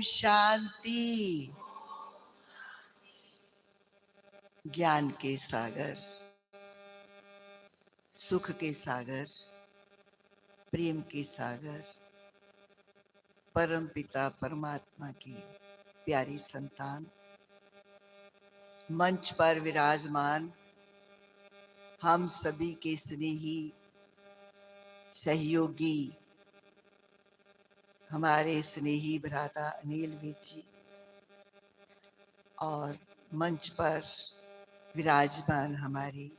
शांति। ज्ञान के सागर, सुख के सागर, प्रेम के सागर, परम पिता परमात्मा की प्यारी संतान, मंच पर विराजमान हम सभी के स्नेही सहयोगी, हमारे स्नेही भ्राता अनिल विज जी, और मंच पर विराजमान हमारी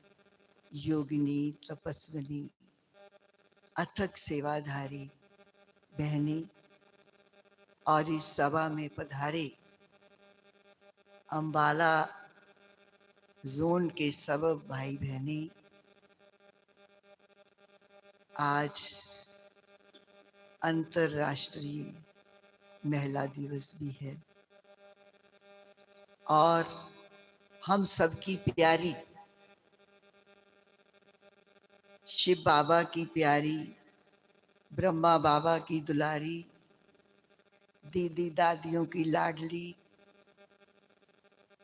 योगिनी, तपस्विनी, अथक सेवाधारी बहनें, और इस सभा में पधारे अंबाला जोन के सब भाई बहनें। आज अंतर्राष्ट्रीय महिला दिवस भी है और हम सबकी प्यारी शिव बाबा की प्यारी, ब्रह्मा बाबा की दुलारी, दीदी दादियों की लाडली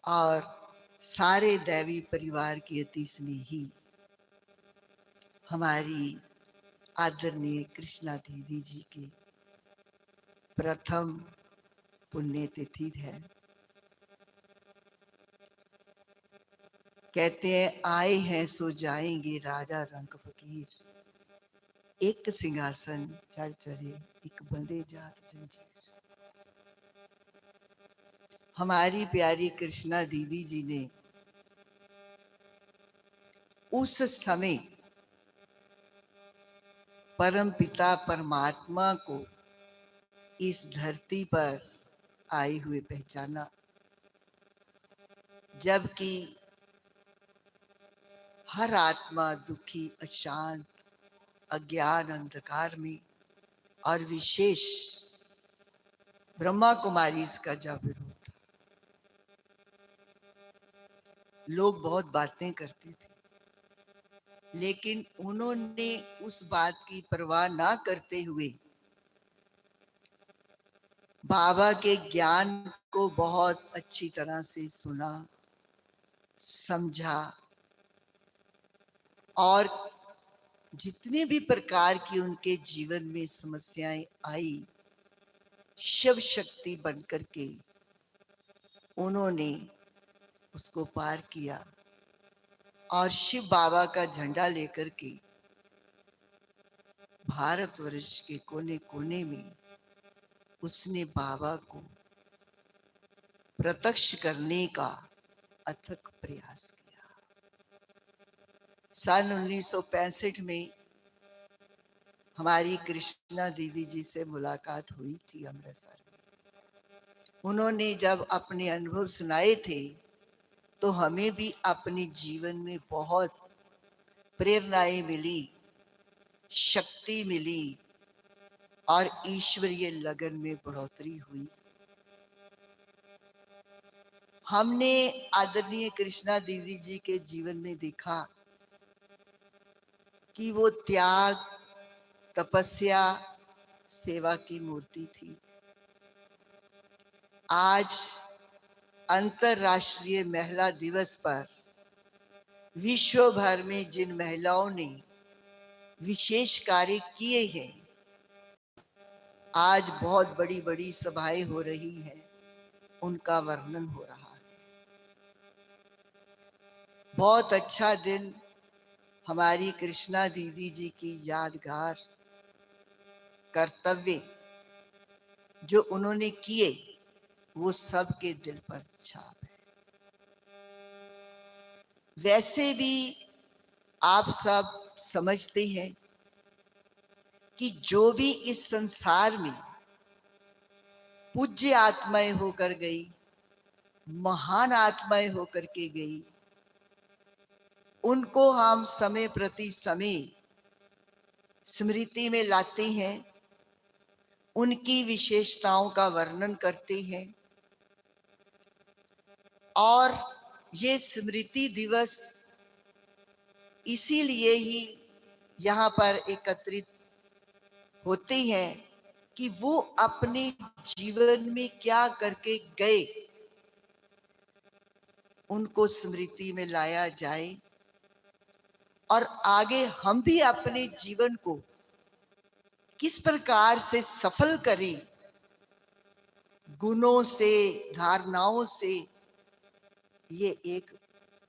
और सारे दैवी परिवार की अति स्नेही हमारी आदरणीय कृष्णा दीदी जी की प्रथम पुण्यतिथि है। कहते हैं आए हैं सो जाएंगे राजा रंग फकीर, एक सिंहासन चढ़ चढ़े एक बंदे जात जंजीर। हमारी प्यारी कृष्णा दीदी जी ने उस समय परम पिता परमात्मा को इस धरती पर आए हुए पहचाना, जबकि हर आत्मा दुखी, अशांत, अज्ञान अंधकार में और विशेष ब्रह्मा कुमारी इसका जब विरोध। लोग बहुत बातें करते थे, लेकिन उन्होंने उस बात की परवाह ना करते हुए बाबा के ज्ञान को बहुत अच्छी तरह से सुना, समझा और जितने भी प्रकार की उनके जीवन में समस्याएं आई, शिव शक्ति बनकर के उन्होंने उसको पार किया और शिव बाबा का झंडा लेकर के भारतवर्ष के कोने कोने में उसने बाबा को प्रत्यक्ष करने का अथक प्रयास किया। सन 1965 में हमारी कृष्णा दीदी जी से मुलाकात हुई थी अमृतसर में। उन्होंने जब अपने अनुभव सुनाए थे तो हमें भी अपने जीवन में बहुत प्रेरणाएं मिली, शक्ति मिली और ईश्वरीय लगन में बढ़ोतरी हुई। हमने आदरणीय कृष्णा दीदी जी के जीवन में देखा कि वो त्याग, तपस्या, सेवा की मूर्ति थी। आज अंतर्राष्ट्रीय महिला दिवस पर विश्व भर में जिन महिलाओं ने विशेष कार्य किए हैं, आज बहुत बड़ी बड़ी सभाएं हो रही हैं, उनका वर्णन हो रहा है। बहुत अच्छा दिन हमारी कृष्णा दीदी जी की यादगार कर्तव्य जो उन्होंने किए वो सबके दिल पर छाप है। वैसे भी आप सब समझते हैं कि जो भी इस संसार में पूज्य आत्माएं होकर गई, महान आत्माएं होकर के गई, उनको हम समय प्रति समय स्मृति में लाते हैं, उनकी विशेषताओं का वर्णन करते हैं और ये स्मृति दिवस इसीलिए ही यहाँ पर एकत्रित होते हैं कि वो अपने जीवन में क्या करके गए, उनको स्मृति में लाया जाए और आगे हम भी अपने जीवन को किस प्रकार से सफल करें, गुणों से, धारणाओं से। ये एक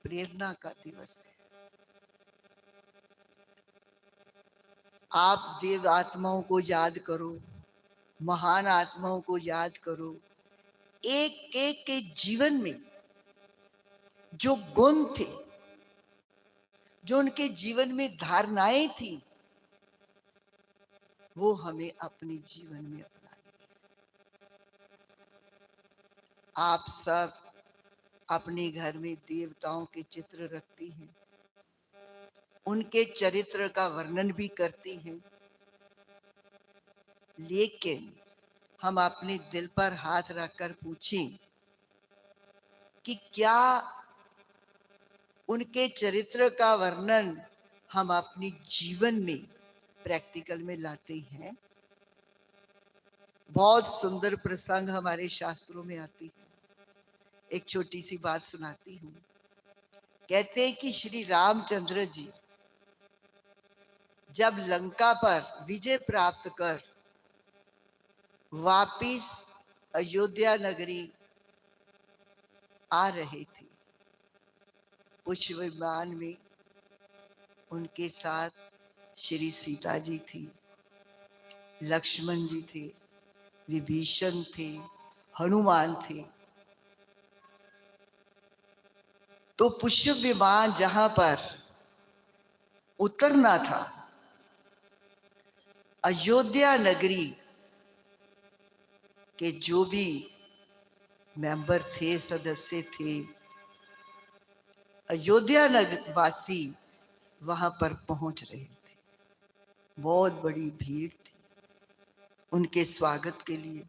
प्रेरणा का दिवस है। आप देव आत्माओं को याद करो, महान आत्माओं को याद करो। एक एक के जीवन में जो गुण थे, जो उनके जीवन में धारणाएं थी, वो हमें अपने जीवन में अपनानी है। आप सब अपने घर में देवताओं के चित्र रखती हैं, उनके चरित्र का वर्णन भी करती हैं, लेकिन हम अपने दिल पर हाथ रखकर पूछें कि क्या उनके चरित्र का वर्णन हम अपने जीवन में प्रैक्टिकल में लाते हैं? बहुत सुंदर प्रसंग हमारे शास्त्रों में आती है। एक छोटी सी बात सुनाती हूँ। कहते हैं कि श्री रामचंद्र जी जब लंका पर विजय प्राप्त कर वापिस अयोध्या नगरी आ रहे थे, पुष्प विमान में उनके साथ श्री सीता जी थी, लक्ष्मण जी थे, विभीषण थे, हनुमान थे। तो पुष्प विमान जहां पर उतरना था, अयोध्या नगरी के जो भी मेंबर थे, सदस्य थे, अयोध्या नगर वासी वहां पर पहुंच रहे थे। बहुत बड़ी भीड़ थी उनके स्वागत के लिए,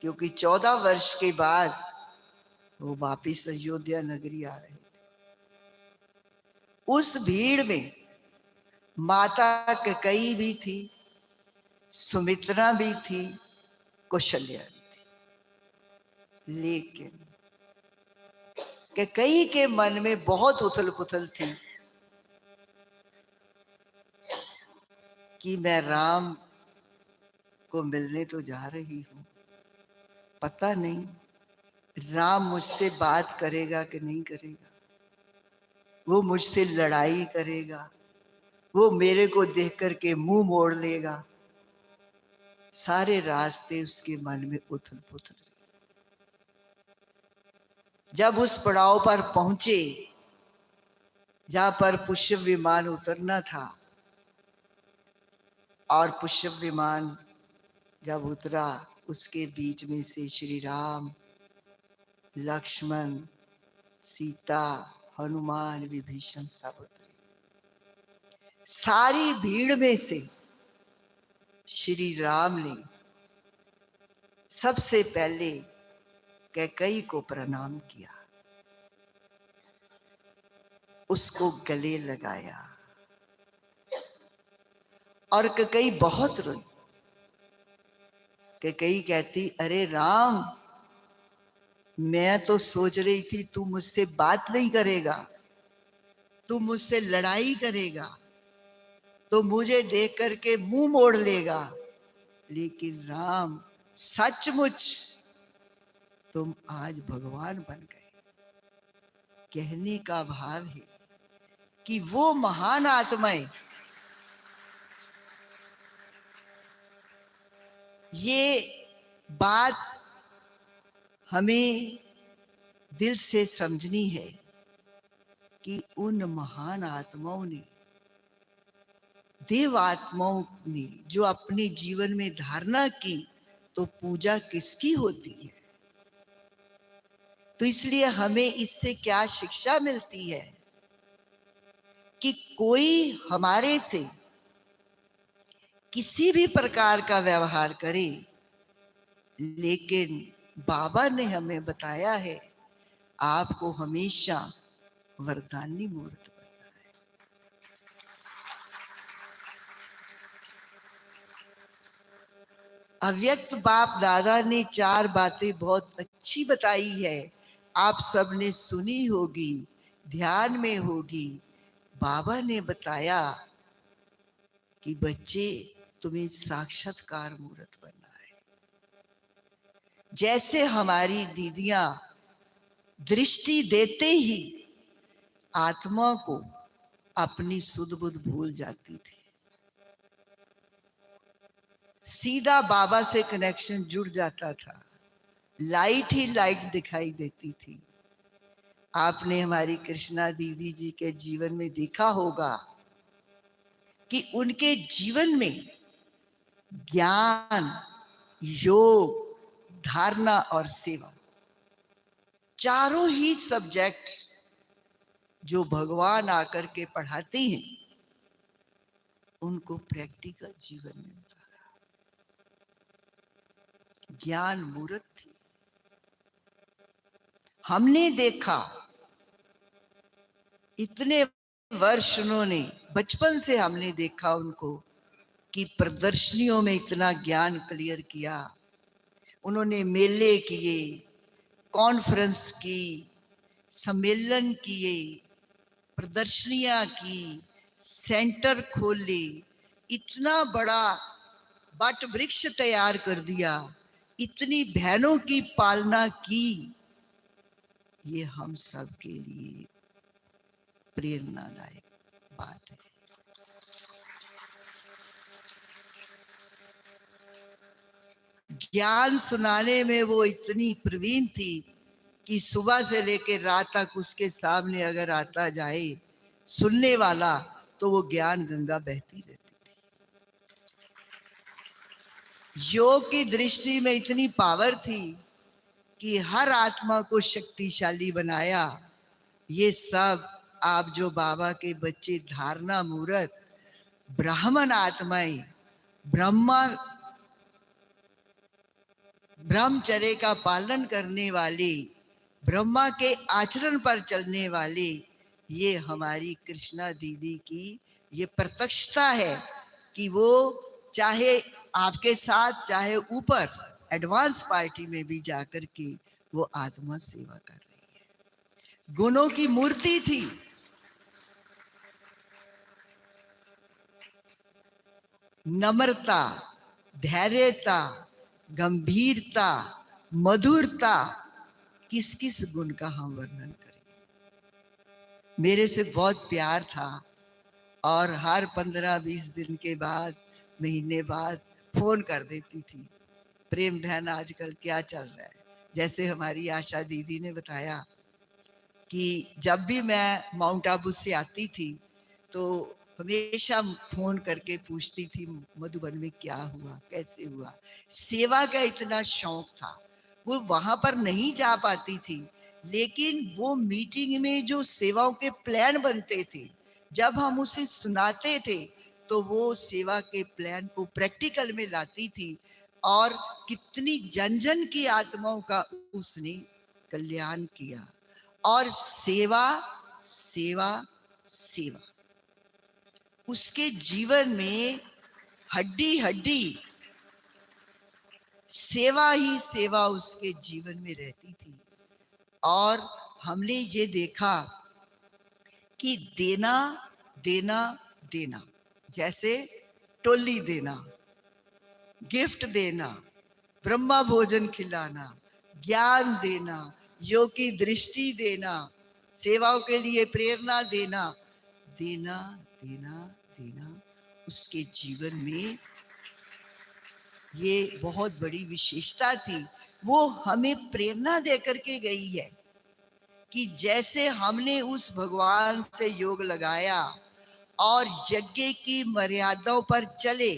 क्योंकि 14 वर्ष के बाद वो वापिस अयोध्या नगरी आ रहे थे। उस भीड़ में माता कैकेयी भी थी, सुमित्रा भी थी, कौशल्या भी थी। लेकिन कैकेयी के मन में बहुत उथल पुथल थी कि मैं राम को मिलने तो जा रही हूं, पता नहीं राम मुझसे बात करेगा कि नहीं करेगा, वो मुझसे लड़ाई करेगा, वो मेरे को देख करके मुंह मोड़ लेगा। सारे रास्ते उसके मन में उथल पुथल। जब उस पड़ाव पर पहुंचे जहां पर पुष्प विमान उतरना था, और पुष्प विमान जब उतरा, उसके बीच में से श्री राम, लक्ष्मण, सीता, हनुमान, विभीषण सब उतरे। सारी भीड़ में से श्री राम ने सबसे पहले कैकेयी को प्रणाम किया, उसको गले लगाया, और कैकेयी बहुत रोई। कैकेयी कहती, अरे राम, मैं तो सोच रही थी तू मुझसे बात नहीं करेगा, तू मुझसे लड़ाई करेगा, तो मुझे देख करके मुंह मोड़ लेगा, लेकिन राम सचमुच तुम आज भगवान बन गए। कहने का भाव है कि वो महान आत्माएं ये बात हमें दिल से समझनी है कि उन महान आत्माओं ने, देव आत्माओं ने जो अपने जीवन में धारणा की, तो पूजा किसकी होती है? तो इसलिए हमें इससे क्या शिक्षा मिलती है कि कोई हमारे से किसी भी प्रकार का व्यवहार करे, लेकिन बाबा ने हमें बताया है आपको हमेशा वरदानी मूर्त बनना है। अव्यक्त बाप दादा ने 4 बातें बहुत अच्छी बताई है, आप सबने सुनी होगी, ध्यान में होगी। बाबा ने बताया कि बच्चे, तुम्हें साक्षात्कार मूर्त बनना है। जैसे हमारी दीदियां दृष्टि देते ही आत्मा को अपनी सुध बुध भूल जाती थी, सीधा बाबा से कनेक्शन जुड़ जाता था, लाइट ही लाइट दिखाई देती थी। आपने हमारी कृष्णा दीदी जी के जीवन में देखा होगा कि उनके जीवन में ज्ञान, योग, धारणा और सेवा, चारों ही सब्जेक्ट जो भगवान आकर के पढ़ाते हैं, उनको प्रैक्टिकल जीवन में उतारा। ज्ञान मूर्त थी। हमने देखा इतने वर्ष उन्होंने, बचपन से हमने देखा उनको कि प्रदर्शनियों में इतना ज्ञान क्लियर किया। उन्होंने मेले किए, कॉन्फ्रेंस की, सम्मेलन किए, प्रदर्शनियां की, सेंटर खोले, इतना बड़ा बट वृक्ष तैयार कर दिया, इतनी बहनों की पालना की। ये हम सब के लिए प्रेरणादायक बात है। ज्ञान सुनाने में वो इतनी प्रवीण थी कि सुबह से लेकर रात तक उसके सामने अगर आता जाए सुनने वाला, तो वो ज्ञान गंगा बहती रहती थी। योग की दृष्टि में इतनी पावर थी कि हर आत्मा को शक्तिशाली बनाया। ये सब आप जो बाबा के बच्चे, धारणा मूर्त ब्राह्मण आत्माएं, ब्रह्मचर्य का पालन करने वाले, ब्रह्मा के आचरण पर चलने वाले, ये हमारी कृष्णा दीदी की ये प्रत्यक्षता है कि वो चाहे आपके साथ, चाहे ऊपर एडवांस पार्टी में भी जाकर के वो आत्मा सेवा कर रही है। गुणों की मूर्ति थी। नम्रता, धैर्यता, गंभीरता, मधुरता, किस किस गुण का हम वर्णन करें। मेरे से बहुत प्यार था और हर 15-20 दिन के बाद, महीने बाद फोन कर देती थी, प्रेम बहन आजकल क्या चल रहा है। जैसे हमारी आशा दीदी ने बताया कि जब भी मैं माउंट आबू से आती थी तो हमेशा फोन करके पूछती थी मधुबन में क्या हुआ, कैसे हुआ। सेवा का इतना शौक था। वो वहां पर नहीं जा पाती थी, लेकिन वो मीटिंग में जो सेवाओं के प्लान बनते थे, जब हम उसे सुनाते थे तो वो सेवा के प्लान को प्रैक्टिकल में लाती थी। और कितनी जन जन की आत्माओं का उसने कल्याण किया। और सेवा सेवा सेवा उसके जीवन में हड्डी हड्डी सेवा ही सेवा उसके जीवन में रहती थी। और हमने ये देखा कि देना देना देना, जैसे टोली देना, गिफ्ट देना, ब्रह्मा भोजन खिलाना, ज्ञान देना, योग की दृष्टि देना, सेवाओं के लिए प्रेरणा देना, देना देना देना, उसके जीवन में ये बहुत बड़ी विशेषता थी। वो हमें प्रेरणा देकर के गई है कि जैसे हमने उस भगवान से योग लगाया और यज्ञ की मर्यादाओं पर चले,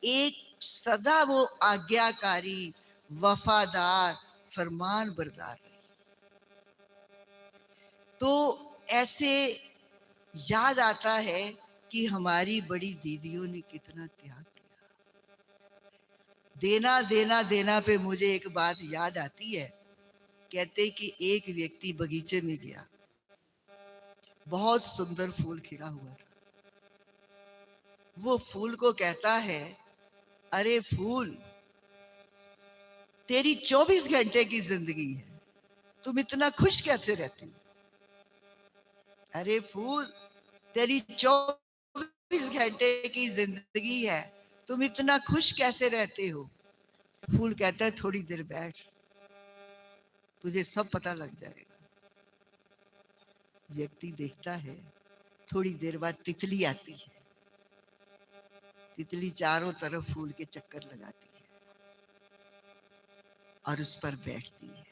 एक सदा वो आज्ञाकारी, वफादार, फरमान बरदार रही। तो ऐसे याद आता है कि हमारी बड़ी दीदियों ने कितना त्याग किया। देना देना देना पे मुझे एक बात याद आती है। कहते कि एक व्यक्ति बगीचे में गया, बहुत सुंदर फूल खिला हुआ था। वो फूल को कहता है, अरे फूल, तेरी 24 घंटे की जिंदगी है, तुम इतना खुश कैसे रहती हो? अरे फूल, तेरी 24 घंटे की जिंदगी है, तुम इतना खुश कैसे रहते हो? फूल कहता है थोड़ी देर बैठ, तुझे सब पता लग जाएगा। व्यक्ति देखता है, थोड़ी देर बाद तितली आती है। तितली चारों तरफ फूल के चक्कर लगाती है और उस पर बैठती है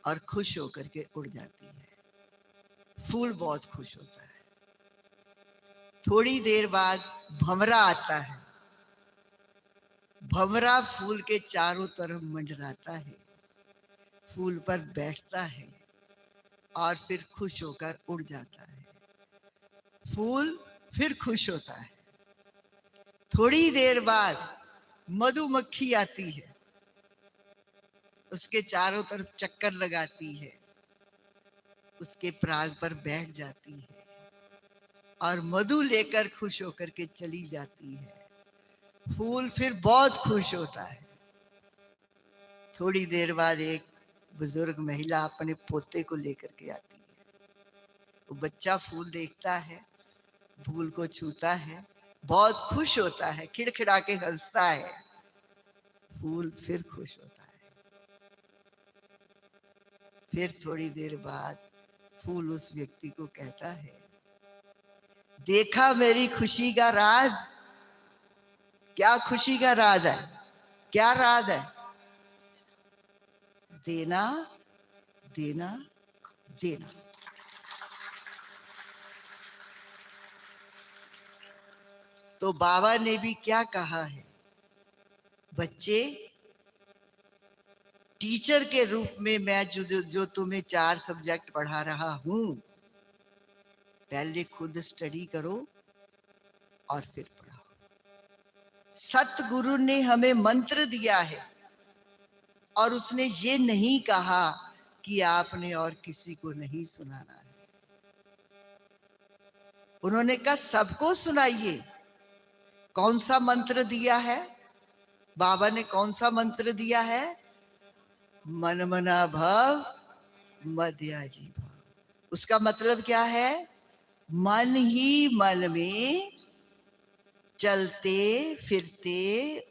और खुश होकर के उड़ जाती है। फूल बहुत खुश होता है। थोड़ी देर बाद भंवरा आता है। भंवरा फूल के चारों तरफ मंडराता है, फूल पर बैठता है और फिर खुश होकर उड़ जाता है। फूल फिर खुश होता है। थोड़ी देर बाद मधुमक्खी आती है, उसके चारों तरफ चक्कर लगाती है, उसके पराग पर बैठ जाती है और मधु लेकर खुश होकर के चली जाती है। फूल फिर बहुत खुश होता है। थोड़ी देर बाद एक बुजुर्ग महिला अपने पोते को लेकर के आती है। वो बच्चा फूल देखता है, फूल को छूता है, बहुत खुश होता है, खिड़खिड़ा के हंसता है। फूल फिर खुश होता है। फिर थोड़ी देर बाद फूल उस व्यक्ति को कहता है, देखा मेरी खुशी का राज? क्या खुशी का राज है? क्या राज है? देना, देना, देना। तो बाबा ने भी क्या कहा है, बच्चे, टीचर के रूप में मैं जो तुम्हें 4 सब्जेक्ट पढ़ा रहा हूं, पहले खुद स्टडी करो और फिर पढ़ाओ। सतगुरु ने हमें मंत्र दिया है और उसने ये नहीं कहा कि आपने और किसी को नहीं सुनाना है। उन्होंने कहा सबको सुनाइए। कौन सा मंत्र दिया है? बाबा ने कौन सा मंत्र दिया है? मन मना भव मध्याजी भव। उसका मतलब क्या है? मन ही मन में चलते फिरते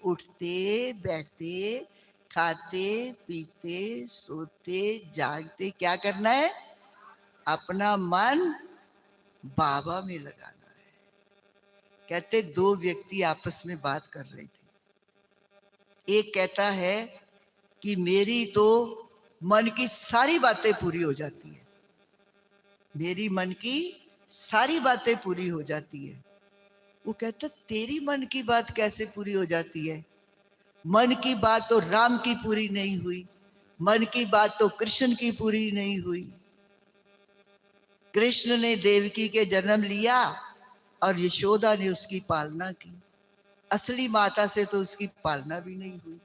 उठते बैठते खाते पीते सोते जागते क्या करना है? अपना मन बाबा में लगाना है। कहते 2 व्यक्ति आपस में बात कर रहे थे। एक कहता है कि मेरी तो मन की सारी बातें पूरी हो जाती है, मेरी मन की सारी बातें पूरी हो जाती है। वो कहता तेरी मन की बात कैसे पूरी हो जाती है? मन की बात तो राम की पूरी नहीं हुई, मन की बात तो कृष्ण की पूरी नहीं हुई। कृष्ण ने देवकी के जन्म लिया और यशोदा ने उसकी पालना की। असली माता से तो उसकी पालना भी नहीं हुई।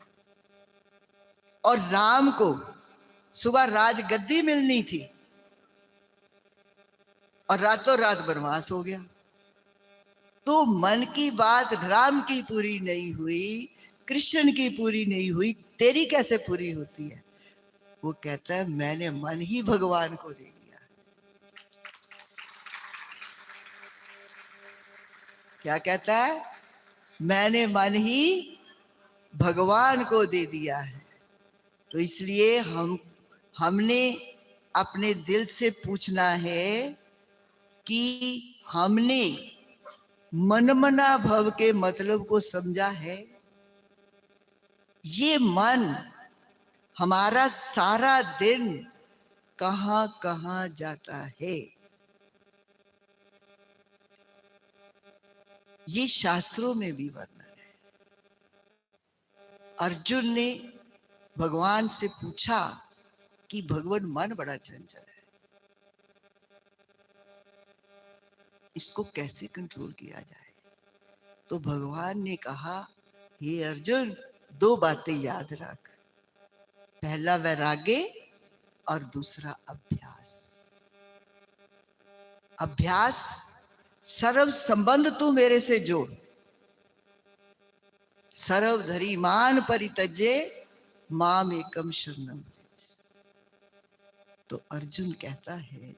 और राम को सुबह राजगद्दी मिलनी थी और रातों रात वनवास हो गया। तो मन की बात राम की पूरी नहीं हुई, कृष्ण की पूरी नहीं हुई, तेरी कैसे पूरी होती है? वो कहता है मैंने मन ही भगवान को दे दिया। क्या कहता है? मैंने मन ही भगवान को दे दिया है। तो इसलिए हमने अपने दिल से पूछना है कि हमने मनमना भव के मतलब को समझा है? ये मन हमारा सारा दिन कहां कहां जाता है, ये शास्त्रों में भी वर्णन है। अर्जुन ने भगवान से पूछा कि भगवान मन बड़ा चंचल है, इसको कैसे कंट्रोल किया जाए? तो भगवान ने कहा, हे अर्जुन, 2 बातें याद रख, पहला वैराग्य और दूसरा अभ्यास। अभ्यास, सर्व संबंध तू मेरे से जोड़। सर्व धरी मान परितजे माम एकम शरणम व्रज। तो अर्जुन कहता है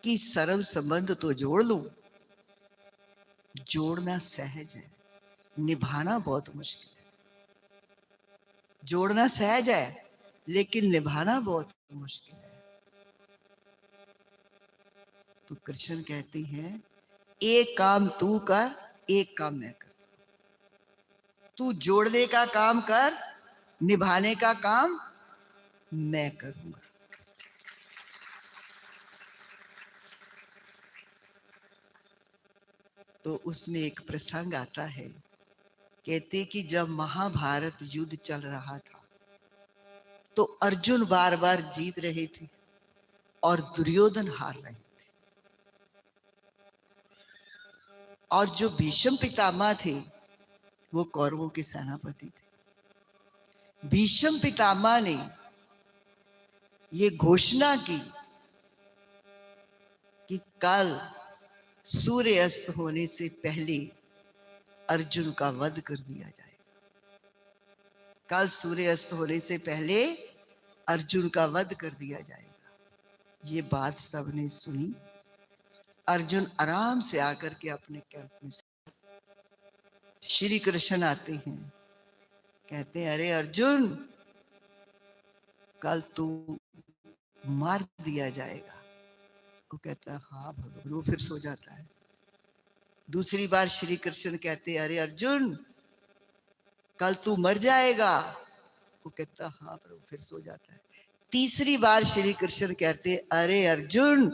कि सर्व संबंध तो जोड़ लो, जोड़ना सहज है, निभाना बहुत मुश्किल है। जोड़ना सहज है लेकिन निभाना बहुत मुश्किल है। तो कृष्ण कहती है एक काम तू कर, एक काम मैं कर। तू जोड़ने का काम कर, निभाने का काम मैं करूंगा। तो उसमें एक प्रसंग आता है, कहते कि जब महाभारत युद्ध चल रहा था तो अर्जुन बार बार जीत रहे थे और दुर्योधन हार रहे थे। और जो भीष्म पितामह थे वो कौरवों के सेनापति थे। भीष्म पितामह ने ये घोषणा की कि कल सूर्य अस्त होने से पहले अर्जुन का वध कर दिया जाएगा। कल सूर्य अस्त होने से पहले अर्जुन का वध कर दिया जाएगा। ये बात सबने सुनी। अर्जुन आराम से आकर के अपने कैंप में, श्री कृष्ण आते हैं, कहते हैं अरे अर्जुन कल तू मार दिया जाएगा। वो कहता है हाँ भगवान। वो फिर सो जाता है। दूसरी बार श्री कृष्ण कहते अरे अर्जुन कल तू मर जाएगा। वो कहता हाँ प्रभु, फिर सो जाता है। तीसरी बार श्री कृष्ण कहते अरे अर्जुन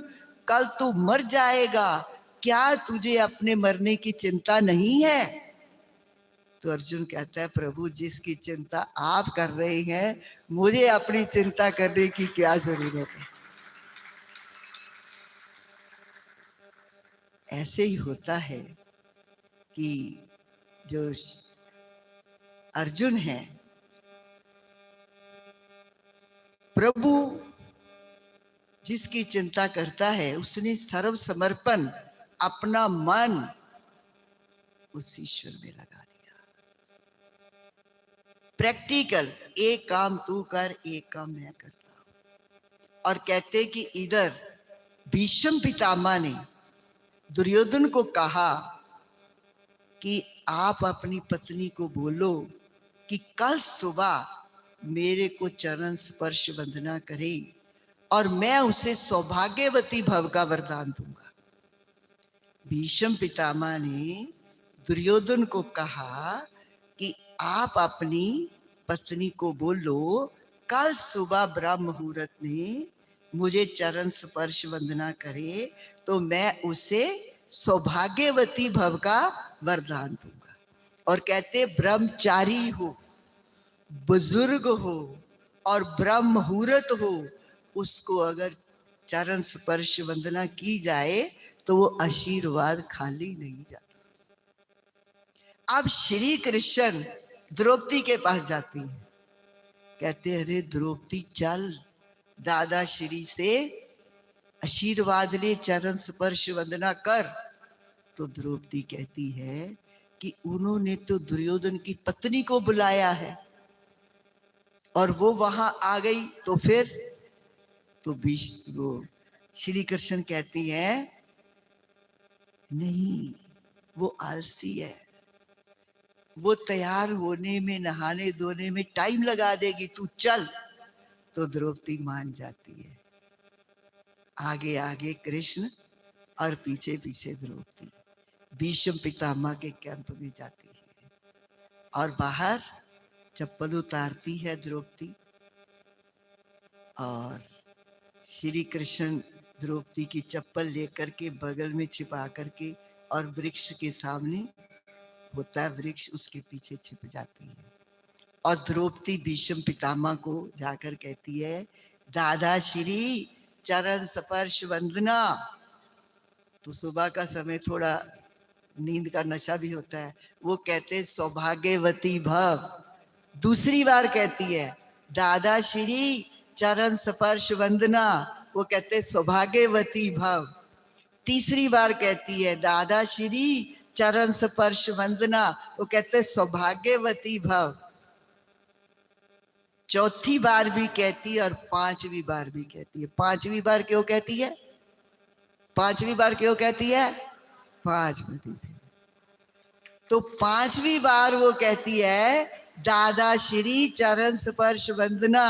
कल तू मर जाएगा, क्या तुझे अपने मरने की चिंता नहीं है? तो अर्जुन कहता है प्रभु जिसकी चिंता आप कर रहे हैं मुझे अपनी चिंता करने की क्या जरूरत है। ऐसे ही होता है कि जो अर्जुन है, प्रभु जिसकी चिंता करता है उसने सर्व समर्पण अपना मन उस ईश्वर में लगा दिया। प्रैक्टिकल, एक काम तू कर, एक काम मैं करता हूं। और कहते कि इधर भीष्म पितामह ने दुर्योधन को कहा कि आप अपनी पत्नी को बोलो कि कल सुबह मेरे को चरण स्पर्श वंदना करे और मैं उसे सौभाग्यवती भव का वरदान दूंगा। भीष्म पितामह ने दुर्योधन को कहा कि आप अपनी पत्नी को बोलो कल सुबह ब्रह्म मुहूर्त में मुझे चरण स्पर्श वंदना करे तो मैं उसे सौभाग्यवती भव का वरदान दूंगा। और कहते ब्रह्मचारी हो, बुजुर्ग हो और ब्रह्म मुहूर्त हो, उसको अगर चरण स्पर्श वंदना की जाए तो वो आशीर्वाद खाली नहीं जाता। अब श्री कृष्ण द्रौपदी के पास जाती है, कहते अरे द्रौपदी चल दादा श्री से आशीर्वाद ले, चरण स्पर्श वंदना कर। तो द्रौपदी कहती है कि उन्होंने तो दुर्योधन की पत्नी को बुलाया है और वो वहां आ गई तो फिर तो वो श्री कृष्ण कहती है नहीं वो आलसी है, वो तैयार होने में नहाने धोने में टाइम लगा देगी, तू चल। तो द्रौपदी मान जाती है। आगे आगे कृष्ण और पीछे पीछे द्रौपदी भीष्म पितामह के कैंप में जाती है और बाहर चप्पल उतारती है द्रौपदी और श्री कृष्ण द्रौपदी की चप्पल लेकर के बगल में छिपा करके और वृक्ष के सामने होता है वृक्ष, उसके पीछे छिप जाती है। और द्रौपदी भीष्म पितामह को जाकर कहती है दादा श्री चरण स्पर्श वंदना। तो सुबह का समय थोड़ा नींद का नशा भी होता है। वो कहते सौभाग्यवती भव। दूसरी बार कहती है दादा श्री चरण स्पर्श वंदना, वो कहते सौभाग्यवती भव। तीसरी बार कहती है दादा श्री चरण स्पर्श वंदना, वो कहते सौभाग्यवती भव। चौथी बार भी कहती है और पांचवी बार भी कहती है। पांचवी बार क्यों कहती है? पांचवी बार क्यों कहती है? पांचवी थी तो पांचवी बार वो कहती है दादा श्री चरण स्पर्श वंदना।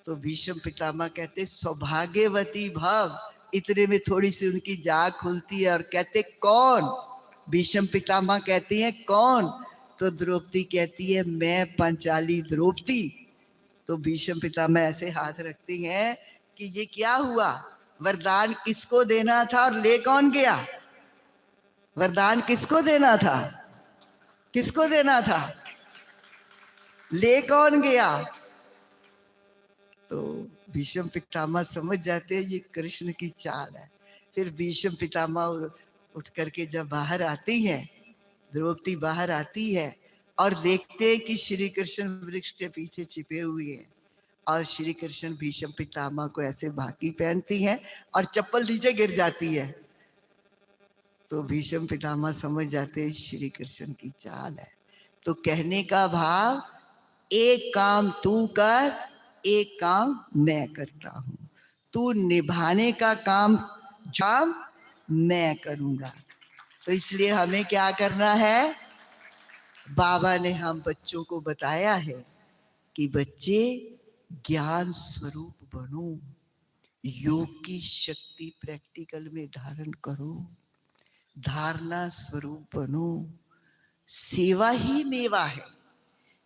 तो भीष्म पितामह कहते सौभाग्यवती भव। इतने में थोड़ी सी उनकी जाग खुलती है और कहते कौन? भीष्म पितामह कहती हैं कौन? तो द्रौपदी कहती है मैं पंचाली द्रौपदी। तो भीष्म पितामह ऐसे हाथ रखती हैं कि ये क्या हुआ? वरदान किसको देना था और ले कौन गया? वरदान किसको देना था? किसको देना था? ले कौन गया? तो भीष्म पितामह समझ जाते हैं ये कृष्ण की चाल है। फिर भीष्म पितामह उठ करके जब बाहर आती हैं, द्रौपदी बाहर आती है और देखते हैं कि श्री कृष्ण वृक्ष के पीछे छिपे हुए हैं और श्री कृष्ण भीष्म पितामह को ऐसे बाकी पहनती हैं और चप्पल नीचे गिर जाती है। तो भीष्म पितामह समझ जाते हैं श्री कृष्ण की चाल है। तो कहने का भाव एक काम तू कर, एक काम मैं करता हूं। तू निभाने का काम मैं करूंगा। तो इसलिए हमें क्या करना है? बाबा ने हम बच्चों को बताया है कि बच्चे ज्ञान स्वरूप बनो, योग की शक्ति प्रैक्टिकल में धारण करो, धारणा स्वरूप बनो। सेवा ही मेवा है,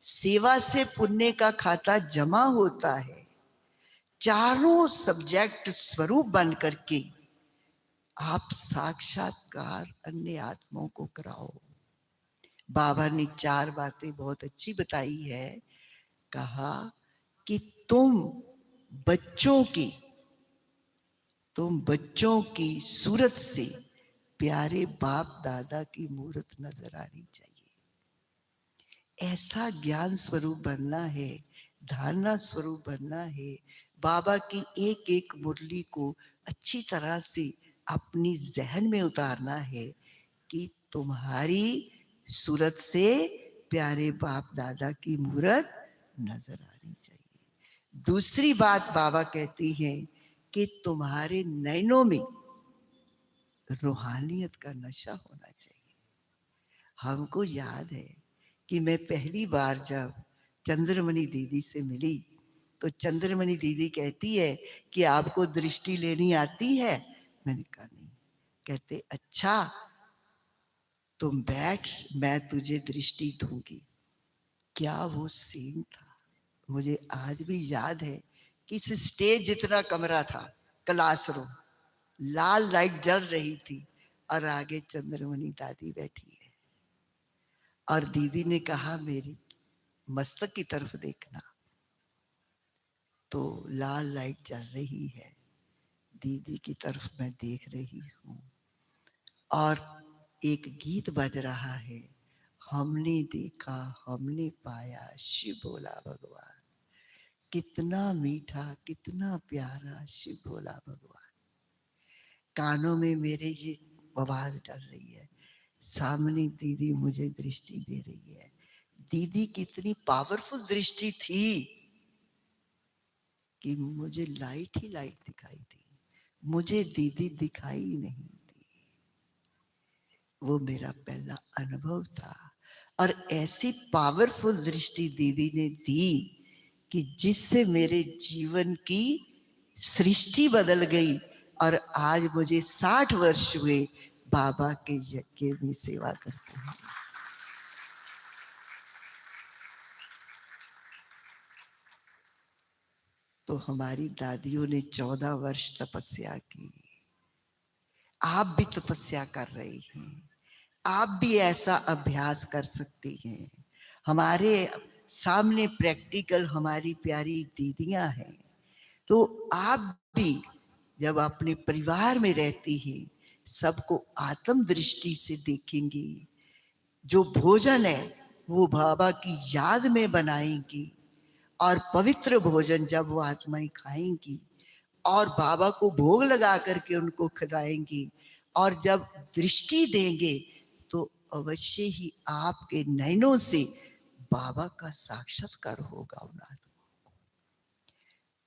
सेवा से पुण्य का खाता जमा होता है। चारों सब्जेक्ट स्वरूप बन करके आप साक्षात्कार अन्य आत्माओं को कराओ। बाबा ने 4 बातें बहुत अच्छी बताई है। कहा कि तुम बच्चों की सूरत से प्यारे बाप दादा की मूर्त नजर आनी चाहिए। ऐसा ज्ञान स्वरूप बनना है, धारणा स्वरूप बनना है। बाबा की एक एक मुरली को अच्छी तरह से अपनी जहन में उतारना है कि तुम्हारी सूरत से प्यारे बाप दादा की मूर्त नजर आनी चाहिए। दूसरी बात बाबा कहती हैं कि तुम्हारे नैनों में रूहानियत का नशा होना चाहिए। हमको याद है कि मैं पहली बार जब चंद्रमणि दीदी से मिली तो चंद्रमणि दीदी कहती है कि आपको दृष्टि लेनी आती है? मैंने कहा नहीं। कहते अच्छा तुम बैठ, मैं तुझे दृष्टि दूंगी। क्या वो सीन था, मुझे आज भी याद है कि इस स्टेज जितना कमरा था, क्लासरूम, लाल लाइट जल रही थी और आगे चंद्रमणि दादी बैठी है और दीदी ने कहा मेरी मस्तक की तरफ देखना। तो लाल लाइट जल रही है, दीदी की तरफ मैं देख रही हूँ और एक गीत बज रहा है, हमने देखा हमने पाया शिव भोला भगवान। कितना मीठा कितना प्यारा शिव भोला भगवान। कानों में मेरे ये आवाज डल रही है, सामने दीदी मुझे दृष्टि दे रही है। दीदी कितनी पावरफुल दृष्टि थी कि मुझे लाइट ही लाइट दिखाई थी, मुझे दीदी दिखाई नहीं थी। वो मेरा पहला अनुभव था और ऐसी पावरफुल दृष्टि दीदी ने दी कि जिससे मेरे जीवन की सृष्टि बदल गई और आज मुझे 60 वर्ष हुए बाबा के यज्ञ में सेवा करते हैं। तो हमारी दादियों ने 14 वर्ष तपस्या की। आप भी तपस्या कर रहे हैं, आप भी ऐसा अभ्यास कर सकती हैं। हमारे सामने प्रैक्टिकल हमारी प्यारी दीदियां हैं। तो आप भी जब अपने परिवार में रहती हैं, सबको आत्म दृष्टि से देखेंगी। जो भोजन है वो बाबा की याद में बनाएंगी और पवित्र भोजन जब वो आत्माएं खाएंगी और बाबा को भोग लगा करके उनको खिलाएंगी और जब दृष्टि देंगे तो अवश्य ही आपके नैनों से बाबा का साक्षात्कार होगा उन आत्माओं को।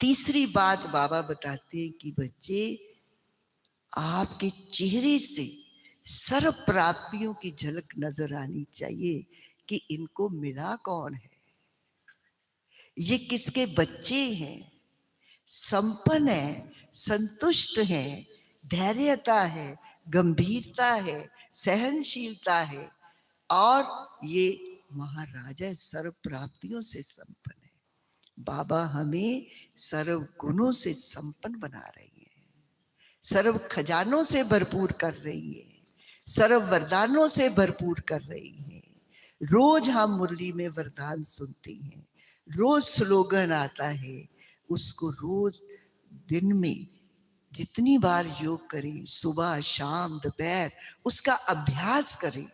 तीसरी बात बाबा बताते हैं कि बच्चे, आपके चेहरे से सर्व प्राप्तियों की झलक नजर आनी चाहिए कि इनको मिला कौन है, ये किसके बच्चे हैं, संपन्न है, संतुष्ट है, धैर्यता है, गंभीरता है, सहनशीलता है, और ये महाराजा सर्व प्राप्तियों से संपन्न है। बाबा हमें सर्व गुणों से संपन्न बना रही है, सर्व खजानों से भरपूर कर रही है, सर्व वरदानों से भरपूर कर रही है। रोज हम मुरली में वरदान सुनते हैं, रोज स्लोगन आता है, उसको रोज दिन में जितनी बार योग करें, सुबह शाम दोपहर, उसका अभ्यास करें,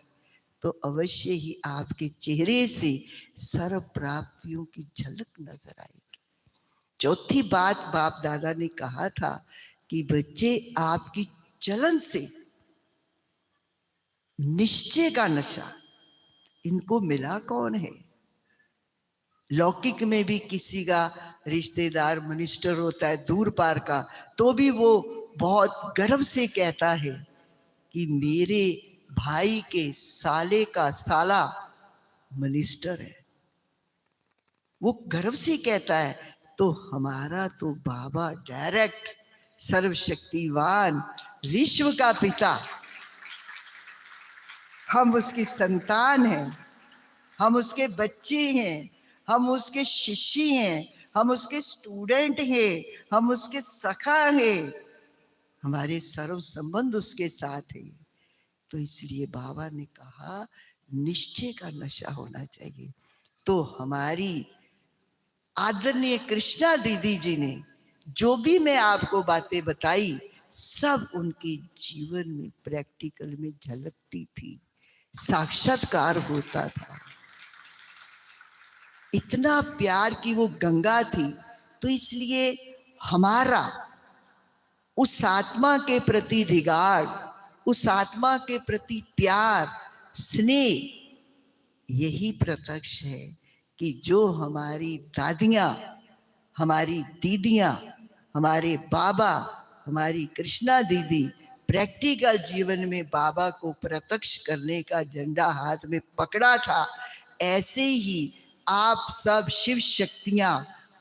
तो अवश्य ही आपके चेहरे से सर्व प्राप्तियों की झलक नजर आएगी। चौथी बात बाप दादा ने कहा था कि बच्चे, आपकी चलन से निश्चय का नशा, इनको मिला कौन है। लौकिक में भी किसी का रिश्तेदार मिनिस्टर होता है दूर पार का, तो भी वो बहुत गर्व से कहता है कि मेरे भाई के साले का साला मिनिस्टर है, वो गर्व से कहता है। तो हमारा तो बाबा डायरेक्ट सर्वशक्तिवान विश्व का पिता, हम उसकी संतान हैं, हम उसके बच्चे हैं, हम उसके शिष्य हैं, हम उसके स्टूडेंट हैं, हम उसके सखा हैं, हमारे सर्व संबंध उसके साथ है। तो इसलिए बाबा ने कहा निश्चय का नशा होना चाहिए। तो हमारी आदरणीय कृष्णा दीदी जी ने जो भी मैं आपको बातें बताई, सब उनके जीवन में प्रैक्टिकल में झलकती थी, साक्षात्कार होता था। इतना प्यार की वो गंगा थी। तो इसलिए हमारा उस आत्मा के प्रति रिगार्ड, उस आत्मा के प्रति प्यार, स्नेह, यही प्रत्यक्ष है कि जो हमारी दादियां, हमारी दीदियां, हमारे बाबा, हमारी कृष्णा दीदी प्रैक्टिकल जीवन में बाबा को प्रत्यक्ष करने का झंडा हाथ में पकड़ा था, ऐसे ही आप सब शिव शक्तियां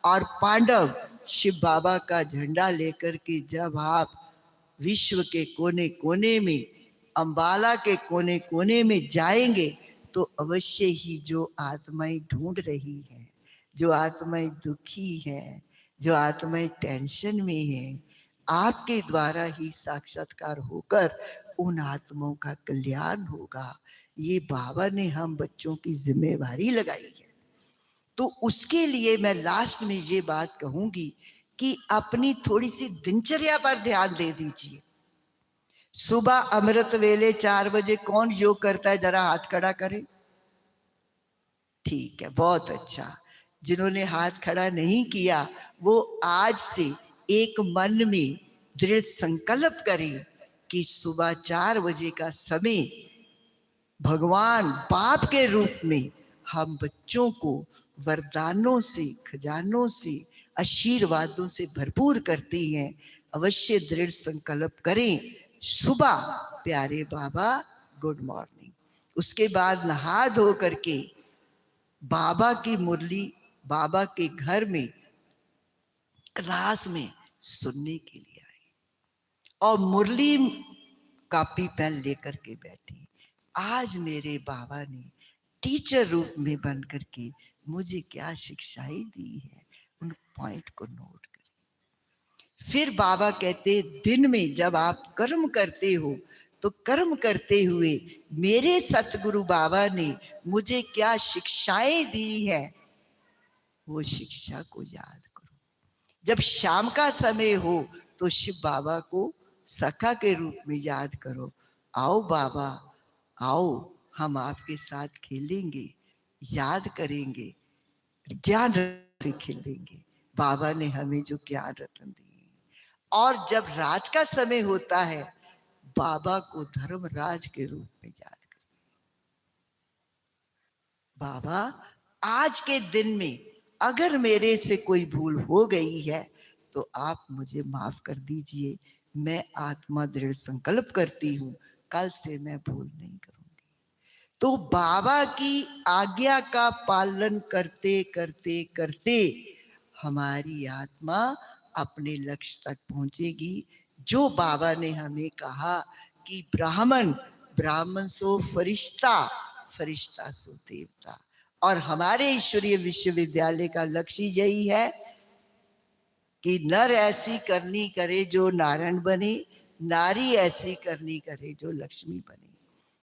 और पांडव शिव बाबा का झंडा लेकर के जब आप विश्व के कोने कोने में, अंबाला के कोने कोने में जाएंगे, तो अवश्य ही जो आत्माएं ढूंढ रही हैं, जो आत्माएं दुखी हैं, जो आत्माएं टेंशन में हैं, आपके द्वारा ही साक्षात्कार होकर उन आत्माओं का कल्याण होगा। ये बाबा ने हम बच्चों की जिम्मेवारी लगाई है। तो उसके लिए मैं लास्ट में ये बात कहूंगी कि अपनी थोड़ी सी दिनचर्या पर ध्यान दे दीजिए। सुबह अमृत वेले 4 बजे कौन योग करता है, जरा हाथ खड़ा करे। ठीक है, बहुत अच्छा। जिन्होंने हाथ खड़ा नहीं किया, वो आज से एक मन में दृढ़ संकल्प करें कि सुबह 4 बजे का समय भगवान बाप के रूप में हम बच्चों को वरदानों से, खजानों से, आशीर्वादों से भरपूर करती हैं। अवश्य दृढ़ संकल्प करें। सुबह प्यारे बाबा गुड मॉर्निंग, उसके बाद नहा धो करके बाबा की मुरली बाबा के घर में क्लास में सुनने के लिए आई, और मुरली कॉपी पेन लेकर के बैठी। आज मेरे बाबा ने टीचर रूप में बन करके मुझे क्या शिक्षाएं दी है, उन पॉइंट को नोट करें। फिर बाबा कहते, दिन में जब आप कर्म करते हो, तो कर्म करते हुए मेरे सतगुरु बाबा ने मुझे क्या शिक्षाएं दी है, वो शिक्षा को याद करो। जब शाम का समय हो तो शिव बाबा को सखा के रूप में याद करो। आओ बाबा, आओ, हम आपके साथ खेलेंगे, याद करेंगे, ज्ञान रत्न से खेलेंगे। बाबा ने हमें जो ज्ञान रत्न दिए। और जब रात का समय होता है, बाबा को धर्मराज के रूप में याद करें। बाबा आज के दिन में अगर मेरे से कोई भूल हो गई है तो आप मुझे माफ कर दीजिए। मैं आत्मा दृढ़ संकल्प करती हूँ कल से मैं भूल नहीं करूंगी। तो बाबा की आज्ञा का पालन करते करते करते हमारी आत्मा अपने लक्ष्य तक पहुंचेगी। जो बाबा ने हमें कहा कि ब्राह्मण ब्राह्मण सो फरिश्ता, फरिश्ता सो देवता। और हमारे ईश्वरीय विश्वविद्यालय का लक्ष्य यही है कि नर ऐसी करनी करे जो नारायण बने, नारी ऐसी करनी करे जो लक्ष्मी बने।